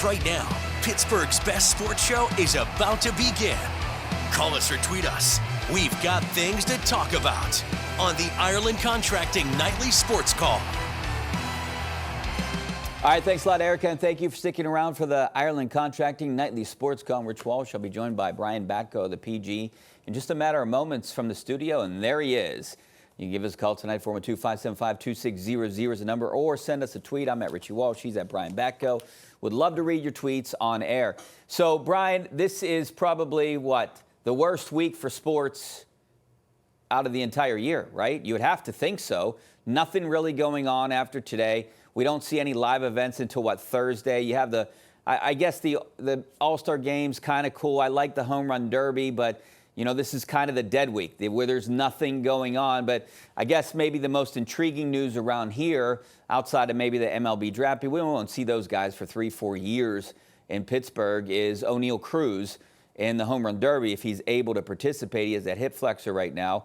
Right now, Pittsburgh's best sports show is about to begin. Call us or tweet us. We've got things to talk about on the Ireland Contracting Nightly Sports Call. All right, thanks a lot, Erica, and thank you for sticking around for the Ireland Contracting Nightly Sports Call. I'm Rich Walsh. I'll be joined by Brian Batko, the PG, in just a matter of moments from the studio, and there he is. You can give us a call tonight, 412-575-2600 is the number, or send us a tweet. I'm at Richie Walsh. He's at Brian Batko. Would love to read your tweets on air. So, Brian, this is probably, the worst week for sports out of the entire year, right? You would have to think so. Nothing really going on after today. We don't see any live events until, Thursday? You have I guess the All-Star game's kind of cool. I like the Home Run Derby, but this is kind of the dead week where there's nothing going on. But I guess maybe the most intriguing news around here, outside of maybe the MLB draft, we won't see those guys for 3-4 years in Pittsburgh, is O'Neal Cruz in the Home Run Derby. If he's able to participate, he has that hip flexor right now.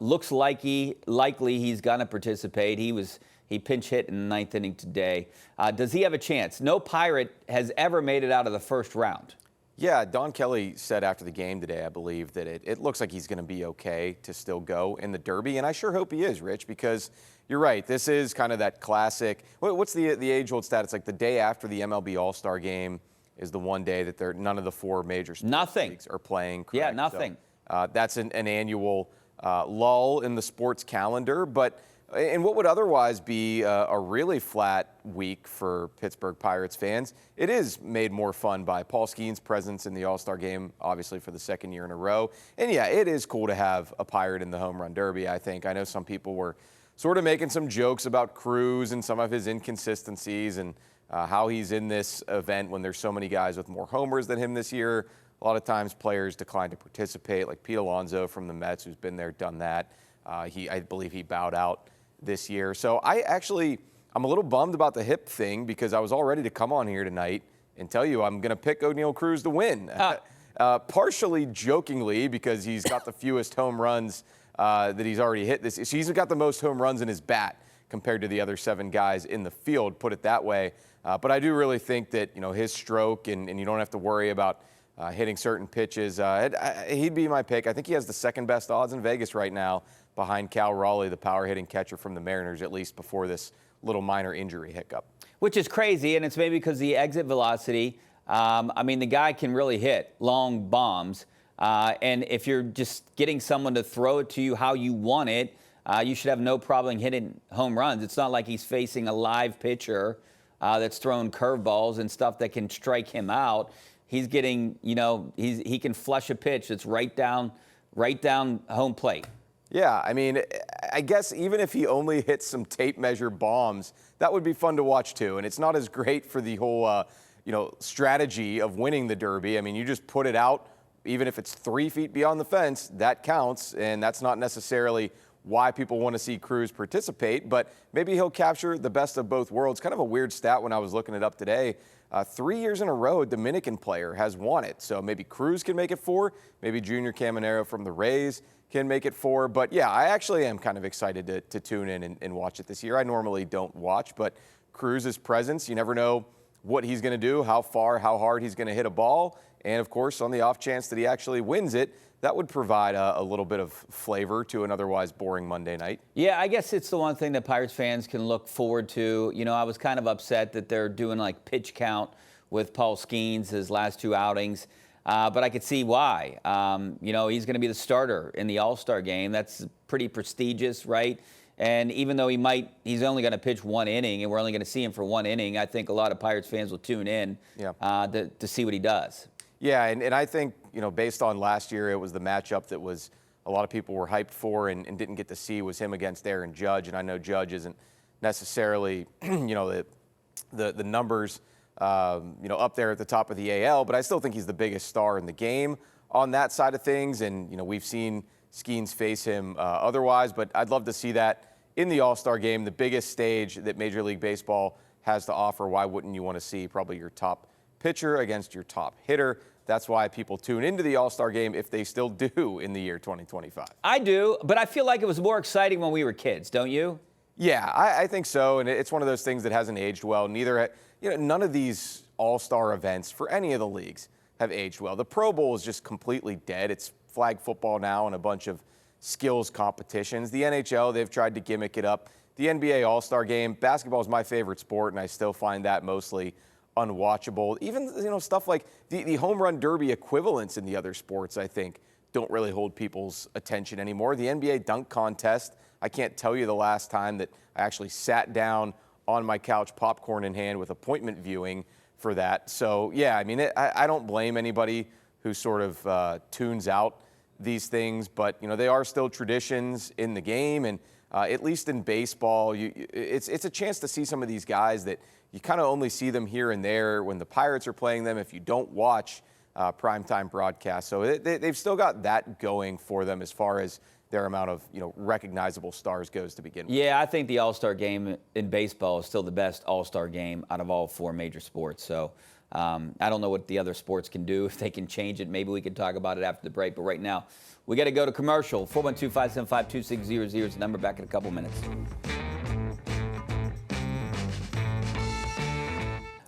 Looks likely he's going to participate. He pinch hit in the ninth inning today. Does he have a chance? No Pirate has ever made it out of the first round. Yeah, Don Kelly said after the game today, I believe, that it looks like he's going to be okay to still go in the Derby, and I sure hope he is, Rich, because you're right. This is kind of that classic. What's the age-old stat? It's like the day after the MLB All-Star game is the one day that none of the four major sports leagues are playing. Correct? Yeah, nothing. So, that's an annual lull in the sports calendar, but in what would otherwise be a really flat week for Pittsburgh Pirates fans, it is made more fun by Paul Skeens' presence in the All-Star game, obviously for the second year in a row. And yeah, it is cool to have a Pirate in the Home Run Derby, I think. I know some people were sort of making some jokes about Cruz and some of his inconsistencies and how he's in this event when there's so many guys with more homers than him this year. A lot of times players decline to participate, like Pete Alonso from the Mets, who's been there, done that. I believe he bowed out this year. So I'm a little bummed about the hip thing because I was all ready to come on here tonight and tell you I'm going to pick O'Neal Cruz to win. Partially jokingly because he's got the fewest home runs that he's already hit this. He's got the most home runs in his bat compared to the other 7 guys in the field, put it that way. But I do really think that, his stroke and you don't have to worry about hitting certain pitches. He'd be my pick. I think he has the second best odds in Vegas right now behind Cal Raleigh, the power-hitting catcher from the Mariners, at least before this little minor injury hiccup. Which is crazy, and it's maybe because the exit velocity. The guy can really hit long bombs. And if you're just getting someone to throw it to you how you want it, you should have no problem hitting home runs. It's not like he's facing a live pitcher that's throwing curveballs and stuff that can strike him out. He's getting, he can flush a pitch that's right down home plate. Yeah, I guess even if he only hits some tape measure bombs, that would be fun to watch too. And it's not as great for the whole, strategy of winning the Derby. You just put it out, even if it's 3 feet beyond the fence, that counts. And that's not necessarily why people want to see Cruz participate, but maybe he'll capture the best of both worlds. Kind of a weird stat when I was looking it up today. 3 years in a row, a Dominican player has won it. So maybe Cruz can make it 4, maybe Junior Caminero from the Rays can make it 4. But yeah, I actually am kind of excited to tune in and watch it this year. I normally don't watch, but Cruz's presence, you never know what he's going to do, how far, how hard he's going to hit a ball. And of course, on the off chance that he actually wins it, that would provide a little bit of flavor to an otherwise boring Monday night. Yeah, I guess it's the one thing that Pirates fans can look forward to. I was kind of upset that they're doing pitch count with Paul Skeens, his last 2 outings. But I could see why. He's going to be the starter in the All-Star game. That's pretty prestigious, right? And even though he's only going to pitch 1 inning, and we're only going to see him for 1 inning, I think a lot of Pirates fans will tune in to see what he does. Yeah, and I think, based on last year, it was the matchup that was a lot of people were hyped for and didn't get to see was him against Aaron Judge. And I know Judge isn't necessarily, the numbers up there at the top of the AL, but I still think he's the biggest star in the game on that side of things. And, we've seen Skeens face him otherwise, but I'd love to see that in the All-Star game, the biggest stage that Major League Baseball has to offer. Why wouldn't you want to see probably your top pitcher against your top hitter? That's why people tune into the All-Star game if they still do in the year 2025. I do, but I feel like it was more exciting when we were kids, don't you? Yeah, I think so, and it's one of those things that hasn't aged well. None of these All-Star events for any of the leagues have aged well. The Pro Bowl is just completely dead. It's flag football now and a bunch of skills competitions. The NHL, they've tried to gimmick it up. The NBA All-Star game, basketball is my favorite sport, and I still find that mostly unwatchable. Even, stuff like the home run derby equivalents in the other sports, I think, don't really hold people's attention anymore. The NBA dunk contest, I can't tell you the last time that I actually sat down on my couch, popcorn in hand, with appointment viewing for that. So, yeah, I mean, I don't blame anybody who sort of tunes out these things, but, they are still traditions in the game, and at least in baseball, it's a chance to see some of these guys that you kind of only see them here and there when the Pirates are playing them if you don't watch primetime broadcasts. So they've still got that going for them as far as their amount of recognizable stars goes to begin with. Yeah, I think the All-Star game in baseball is still the best All-Star game out of all 4 major sports. So I don't know what the other sports can do. If they can change it, maybe we can talk about it after the break. But right now, we got to go to commercial. 412-575-2600 is the number. Back in a couple minutes.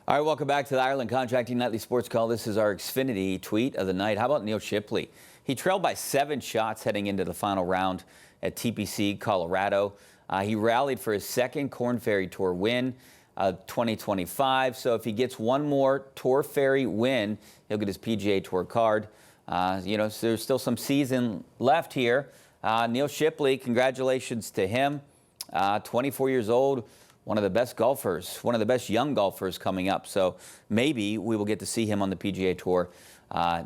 All right, welcome back to the Ireland Contracting Nightly Sports Call. This is our Xfinity tweet of the night. How about Neil Shipley? He trailed by 7 shots heading into the final round at TPC Colorado. He rallied for his second Korn Ferry Tour win, 2025. So if he gets one more Tour Ferry win, he'll get his PGA Tour card. So there's still some season left here. Neil Shipley, congratulations to him. 24 years old, one of the best golfers, one of the best young golfers coming up. So maybe we will get to see him on the PGA Tour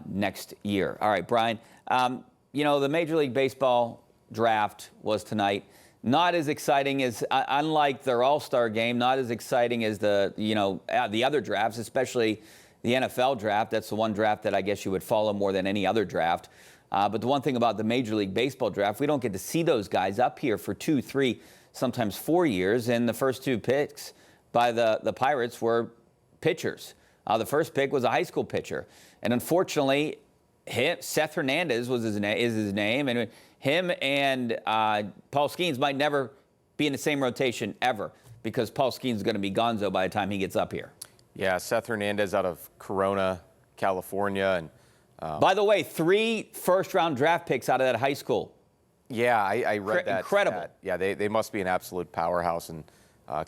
next year. All right, Brian, the Major League Baseball draft was tonight. Not as exciting as, unlike their All-Star game, not as exciting as the other drafts, especially the NFL draft. That's the one draft that I guess you would follow more than any other draft. But the one thing about the Major League Baseball draft, we don't get to see those guys up here for 2, 3, sometimes 4 years. And the first 2 picks by the Pirates were pitchers. The first pick was a high school pitcher. And unfortunately, Seth Hernandez is his name. And him and Paul Skeens might never be in the same rotation ever, because Paul Skeens is going to be gonzo by the time he gets up here. Yeah, Seth Hernandez out of Corona, California. And by the way, 3 first-round draft picks out of that high school. Yeah, I read that. Incredible. Yeah, they must be an absolute powerhouse. And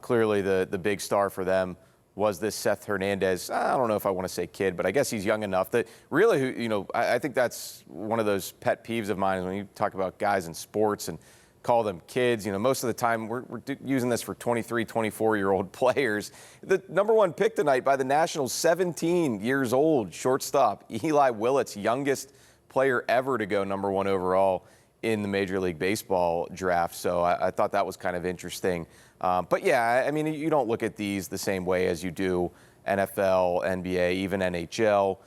clearly the big star for them was this Seth Hernandez. I don't know if I want to say kid, but I guess he's young enough that really, I think that's one of those pet peeves of mine is when you talk about guys in sports and call them kids. Most of the time we're using this for 23, 24-year-old players. The number 1 pick tonight by the Nationals, 17 years old, shortstop, Eli Willett's youngest player ever to go number 1 overall in the Major League Baseball draft. So I thought that was kind of interesting. But yeah, I mean, you don't look at these the same way as you do NFL, NBA, even NHL.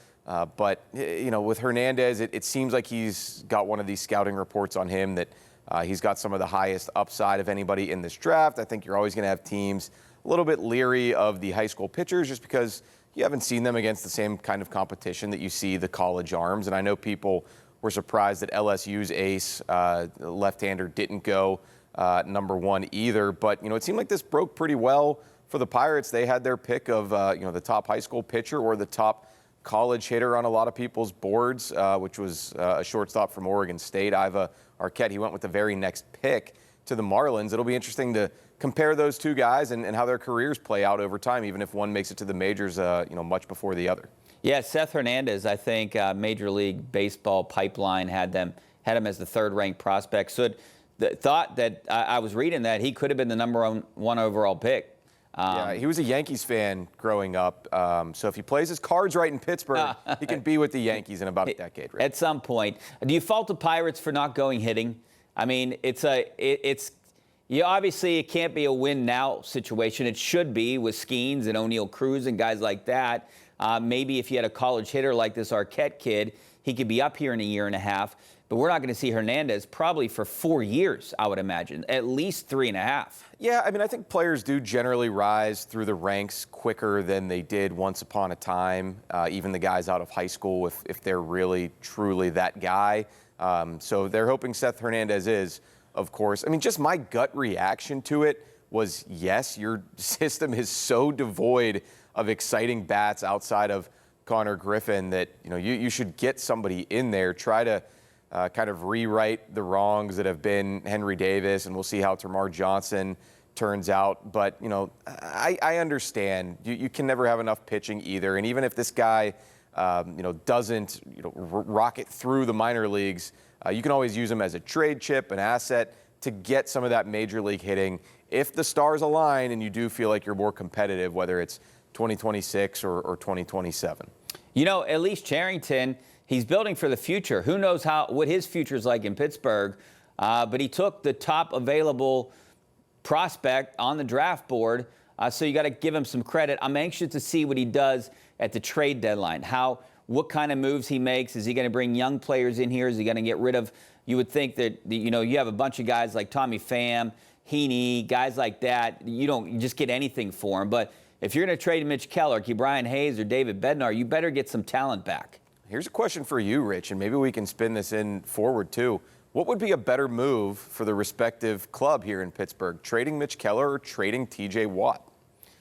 But with Hernandez, it seems like he's got one of these scouting reports on him that he's got some of the highest upside of anybody in this draft. I think you're always going to have teams a little bit leery of the high school pitchers just because you haven't seen them against the same kind of competition that you see the college arms. And I know people were surprised that LSU's ace, left-hander, didn't go number 1 either. But, it seemed like this broke pretty well for the Pirates. They had their pick of, the top high school pitcher or the top college hitter on a lot of people's boards, which was a shortstop from Oregon State, Iva Arquette. He went with the very next pick to the Marlins. It'll be interesting to compare those 2 guys and how their careers play out over time, even if one makes it to the majors, much before the other. Yeah, Seth Hernandez, I think Major League Baseball pipeline had him as the 3rd-ranked prospect. So thought that I was reading that he could have been the number 1 overall pick. Yeah, he was a Yankees fan growing up. So if he plays his cards right in Pittsburgh, he can be with the Yankees in about a decade. Right? At some point. Do you fault the Pirates for not going hitting? I mean, obviously it can't be a win now situation. It should be with Skeens and O'Neal Cruz and guys like that. Maybe if you had a college hitter like this Arquette kid, he could be up here in a year and a half. But we're not going to see Hernandez probably for 4 years, I would imagine, at least 3.5. Yeah, I mean, I think players do generally rise through the ranks quicker than they did once upon a time, even the guys out of high school, if they're really, truly that guy. So they're hoping Seth Hernandez is, of course. I mean, just my gut reaction to it was, yes, your system is so devoid of exciting bats outside of Connor Griffin that, you should get somebody in there, try to kind of rewrite the wrongs that have been Henry Davis, and we'll see how Termarr Johnson turns out. But, I understand. You can never have enough pitching either. And even if this guy, doesn't, rocket through the minor leagues, you can always use him as a trade chip, an asset to get some of that major league hitting if the stars align and you do feel like you're more competitive, whether it's 2026 or 2027. At least Charrington, he's building for the future. Who knows what his future is like in Pittsburgh, but he took the top available prospect on the draft board, so you got to give him some credit. I'm anxious to see what he does at the trade deadline, what kind of moves he makes. Is he going to bring young players in here? Is he going to get rid of, you would think that, you have a bunch of guys like Tommy Pham, Heaney, guys like that. You just get anything for him. But if you're going to trade Mitch Keller, Brian Hayes, or David Bednar, you better get some talent back. Here's a question for you, Rich, and maybe we can spin this in forward too. What would be a better move for the respective club here in Pittsburgh, trading Mitch Keller or trading TJ Watt?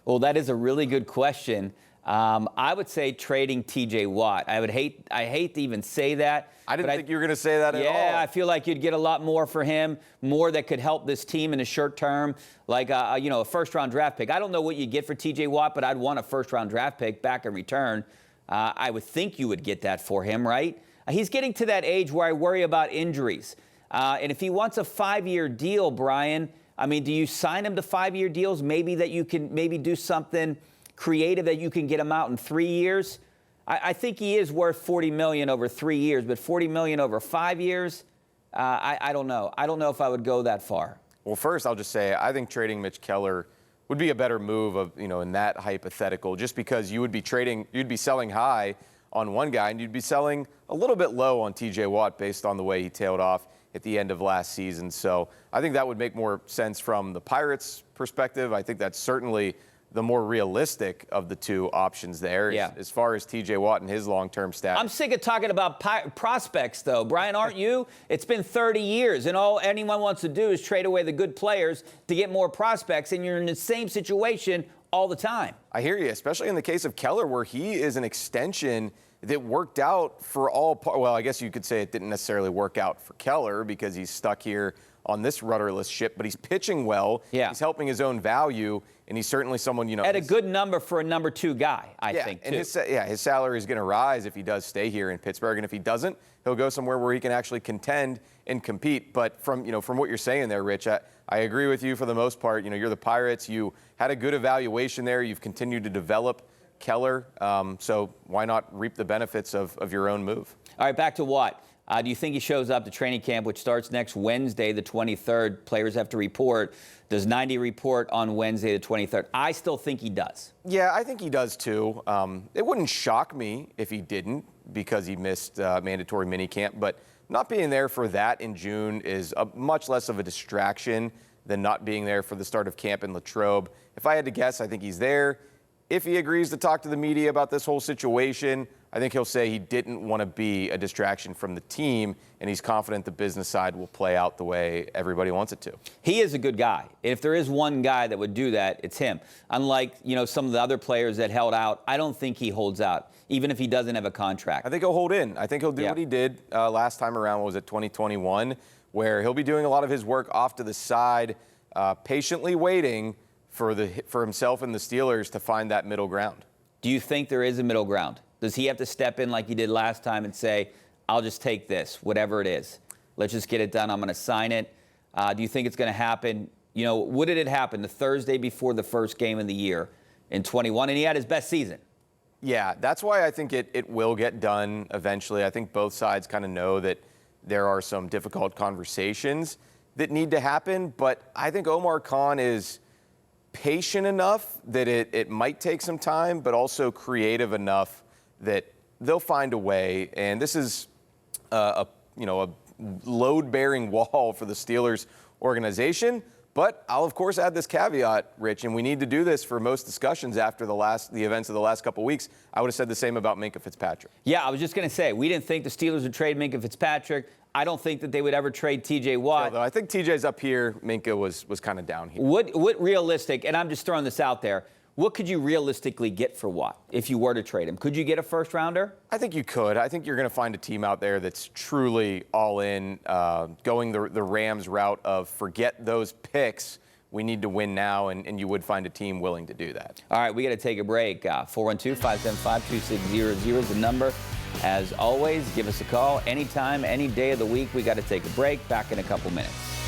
Well, that is a really good question. I would say trading TJ Watt. I hate to even say that. I didn't think you were going to say that at all. Yeah, I feel like you'd get a lot more for him, more that could help this team in the short term, like a first-round draft pick. I don't know what you get for TJ Watt, but I'd want a first-round draft pick back in return. I would think you would get that for him, right? He's getting to that age where I worry about injuries. And if he wants a 5-year deal, Brian, do you sign him to 5-year deals? Maybe that you can do something creative that you can get him out in 3 years. I think he is worth $40 million over 3 years, but $40 million over 5 years, I don't know. I don't know if I would go that far. Well, first, I'll just say I think trading Mitch Keller would be a better move in that hypothetical, just because you'd be selling high on one guy and you'd be selling a little bit low on TJ Watt based on the way he tailed off at the end of last season. So I think that would make more sense from the Pirates' perspective. I think that's certainly the more realistic of the two options there. Yeah. As far as TJ Watt and his long-term stats. I'm sick of talking about prospects, though. Brian, aren't you? It's been 30 years, and all anyone wants to do is trade away the good players to get more prospects, and you're in the same situation all the time. I hear you, especially in the case of Keller, where he is an extension that worked out for all well, I guess you could say it didn't necessarily work out for Keller because he's stuck here on this rudderless ship, but he's pitching well. Yeah. He's helping his own value, and he's certainly someone, at a good number for a number 2 guy, I think, too. And his salary is going to rise if he does stay here in Pittsburgh, and if he doesn't, he'll go somewhere where he can actually contend and compete. But from what you're saying there, Rich, I agree with you for the most part. You're the Pirates. You had a good evaluation there. You've continued to develop Keller, so why not reap the benefits of your own move? All right, back to Watt. Do you think he shows up to training camp, which starts next Wednesday, the 23rd? Players have to report. Does 90 report on Wednesday, the 23rd? I still think he does. Yeah, I think he does, too. It wouldn't shock me if he didn't because he missed mandatory minicamp, but not being there for that in June is much less of a distraction than not being there for the start of camp in Latrobe. If I had to guess, I think he's there. If he agrees to talk to the media about this whole situation, I think he'll say he didn't want to be a distraction from the team, and he's confident the business side will play out the way everybody wants it to. He is a good guy. If there is one guy that would do that, it's him. Unlike, some of the other players that held out, I don't think he holds out, even if he doesn't have a contract. I think he'll hold in. I think he'll do what he did last time around, what was it, 2021, where he'll be doing a lot of his work off to the side, patiently waiting for himself and the Steelers to find that middle ground. Do you think there is a middle ground? Does he have to step in like he did last time and say, I'll just take this, whatever it is. Let's just get it done. I'm going to sign it. Do you think it's going to happen? What did it happen the Thursday before the first game of the year in 21? And he had his best season. Yeah, that's why I think it will get done eventually. I think both sides kind of know that there are some difficult conversations that need to happen. But I think Omar Khan is patient enough that it might take some time, but also creative enough that they'll find a way. And this is a load-bearing wall for the Steelers organization. But I'll, of course, add this caveat, Rich, and we need to do this for most discussions after the events of the last couple of weeks. I would have said the same about Minkah Fitzpatrick. Yeah, I was just going to say, we didn't think the Steelers would trade Minkah Fitzpatrick. I don't think that they would ever trade TJ Watt. I think TJ's up here. Minkah was kind of down here. What realistic, and I'm just throwing this out there, What could you realistically get for Watt if you were to trade him? Could you get a first rounder? I think you could. I think you're going to find a team out there that's truly all in, going the Rams route of forget those picks. We need to win now, and you would find a team willing to do that. All right, we got to take a break. 412-575-2600 is the number. As always, give us a call anytime, any day of the week. We got to take a break. Back in a couple minutes.